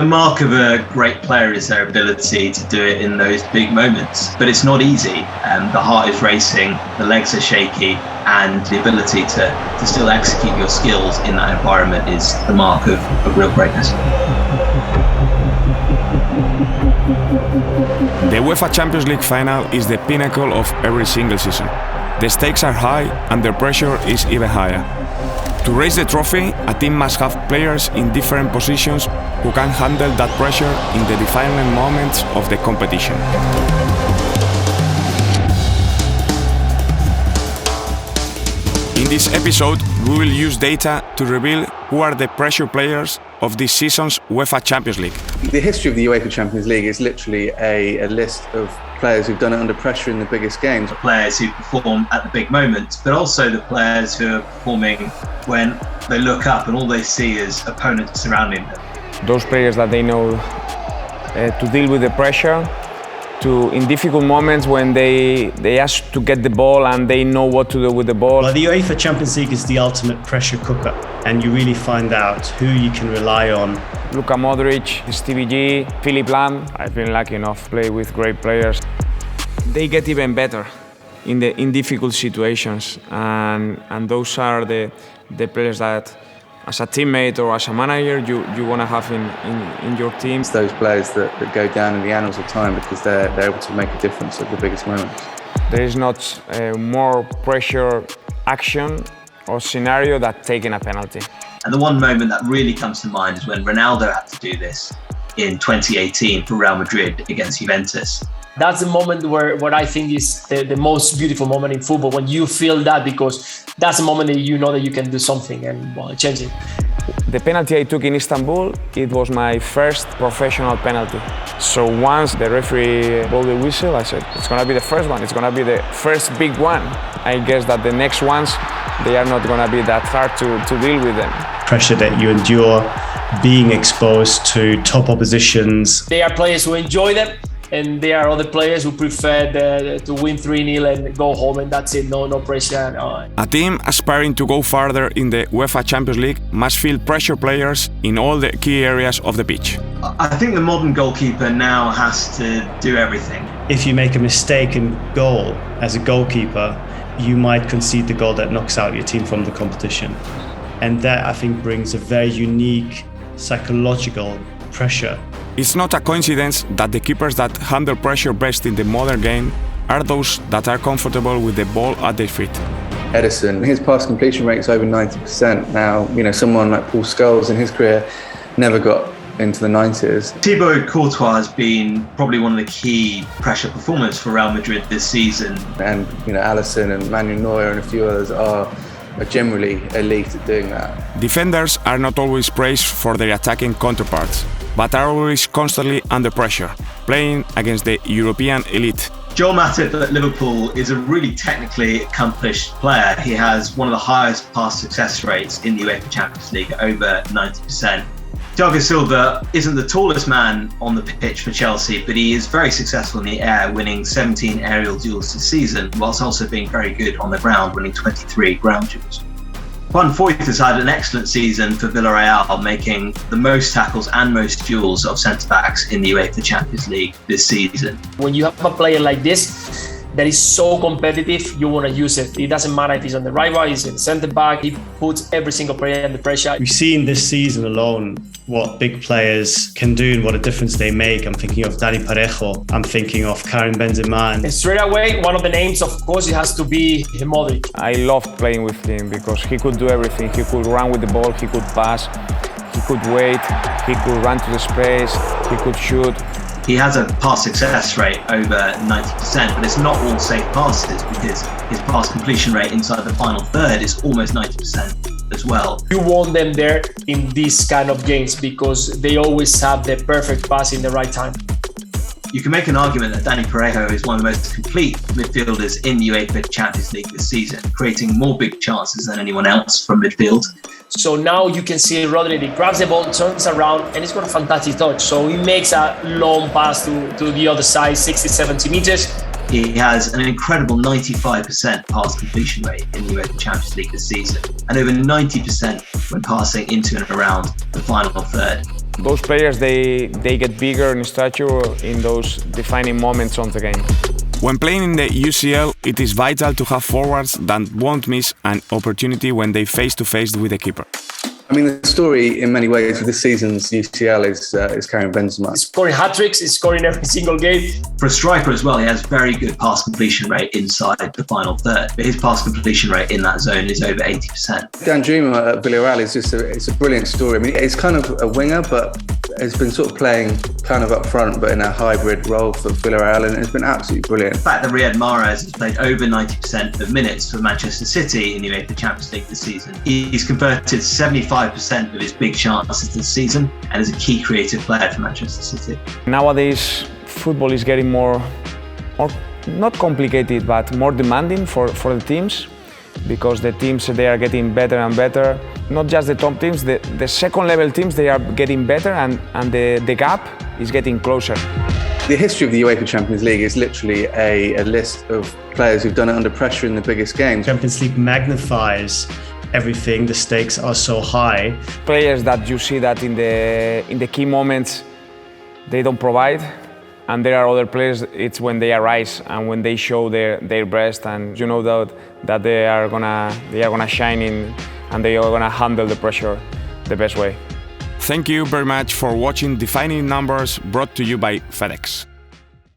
The mark of a great player is their ability to do it in those big moments, but it's not easy. The heart is racing, the legs are shaky, and the ability to still execute your skills in that environment is the mark of real greatness. The UEFA Champions League final is the pinnacle of every single season. The stakes are high and the pressure is even higher. To raise the trophy, a team must have players in different positions who can handle that pressure in the defining moments of the competition. In this episode, we will use data to reveal who are the pressure players of this season's UEFA Champions League. The history of the UEFA Champions League is literally a list of players who've done it under pressure in the biggest games. Players who perform at the big moments, but also the players who are performing when they look up and all they see is opponents surrounding them. Those players that they know to deal with the pressure, in difficult moments when they ask to get the ball and they know what to do with the ball. Well, the UEFA Champions League is the ultimate pressure cooker, and you really find out who you can rely on. Luka Modric, Stevie G, Philipp Lahm. I've been lucky enough to play with great players. They get even better in difficult situations, and those are the players that, as a teammate or as a manager, you want to have in your team. It's those players that go down in the annals of time because they're able to make a difference at the biggest moments. There is not more pressure action or scenario than taking a penalty. And the one moment that really comes to mind is when Ronaldo had to do this in 2018 for Real Madrid against Juventus. That's the moment where I think is the most beautiful moment in football, when you feel that, because that's the moment that you know that you can do something and change it. The penalty I took in Istanbul, it was my first professional penalty. So once the referee blew the whistle, I said, it's going to be the first one. It's going to be the first big one. I guess that the next ones, they are not going to be that hard to deal with them. Pressure that you endure, being exposed to top oppositions. There are players who enjoy them, and there are other players who prefer to win 3-0 and go home, and that's it, no pressure. No. A team aspiring to go farther in the UEFA Champions League must field pressure players in all the key areas of the pitch. I think the modern goalkeeper now has to do everything. If you make a mistake in goal as a goalkeeper, you might concede the goal that knocks out your team from the competition. And that, I think, brings a very unique psychological pressure. It's not a coincidence that the keepers that handle pressure best in the modern game are those that are comfortable with the ball at their feet. Ederson, his pass completion rate is over 90%. Now, someone like Paul Scholes in his career never got into the 90s. Thibaut Courtois has been probably one of the key pressure performers for Real Madrid this season. And, Alisson and Manuel Neuer and a few others are generally elite at doing that. Defenders are not always praised for their attacking counterparts, but are always constantly under pressure, playing against the European elite. Joel Matip at Liverpool is a really technically accomplished player. He has one of the highest pass success rates in the UEFA Champions League, over 90%. Thiago Silva isn't the tallest man on the pitch for Chelsea, but he is very successful in the air, winning 17 aerial duels this season, whilst also being very good on the ground, winning 23 ground duels. Juan Foyth has had an excellent season for Villarreal, making the most tackles and most duels of centre-backs in the UEFA Champions League this season. When you have a player like this that is so competitive, you want to use it. It doesn't matter if he's on the right back, he's in centre-back, he puts every single player under pressure. We've seen this season alone what big players can do and what a difference they make. I'm thinking of Dani Parejo, I'm thinking of Karim Benzema. And straight away, one of the names, of course, it has to be Modric. I loved playing with him because he could do everything. He could run with the ball, he could pass, he could wait, he could run to the space, he could shoot. He has a pass success rate over 90%, but it's not all safe passes because his pass completion rate inside the final third is almost 90% as well. You want them there in these kind of games because they always have the perfect pass in the right time. You can make an argument that Dani Parejo is one of the most complete midfielders in the UEFA Champions League this season, creating more big chances than anyone else from midfield. So now you can see Rodri, he grabs the ball, turns around, and he's got a fantastic touch. So he makes a long pass to the other side, 60, 70 meters. He has an incredible 95% pass completion rate in the UEFA Champions League this season, and over 90% when passing into and around the final third. Those players, they get bigger in stature in those defining moments of the game. When playing in the UCL, it is vital to have forwards that won't miss an opportunity when they face-to-face with the keeper. I mean, the story in many ways with this season's UCL is Karim Benzema. He's scoring hat-tricks, he's scoring every single game. For a striker as well, he has very good pass completion rate inside the final third, but his pass completion rate in that zone is over 80%. Danjuma at Villarreal is just it's a brilliant story. I mean, it's kind of a winger, but has been sort of playing kind of up front, but in a hybrid role for Villarreal, and it's been absolutely brilliant. The fact that Riyad Mahrez has played over 90% of minutes for Manchester City in the UEFA Champions League this season. He's converted 75% of his big chances this season and is a key creative player for Manchester City. Nowadays, football is getting more not complicated, but more demanding for the teams, because the teams, they are getting better and better. Not just the top teams, the second level teams, they are getting better, and the gap is getting closer. The history of the UEFA Champions League is literally a list of players who've done it under pressure in the biggest games. Champions League magnifies everything, the stakes are so high. Players that you see that in the key moments, they don't provide. And there are other players, it's when they arise and when they show their best, and you know that they are gonna shine in, and they are gonna handle the pressure the best way. Thank you very much for watching Defining Numbers, brought to you by FedEx.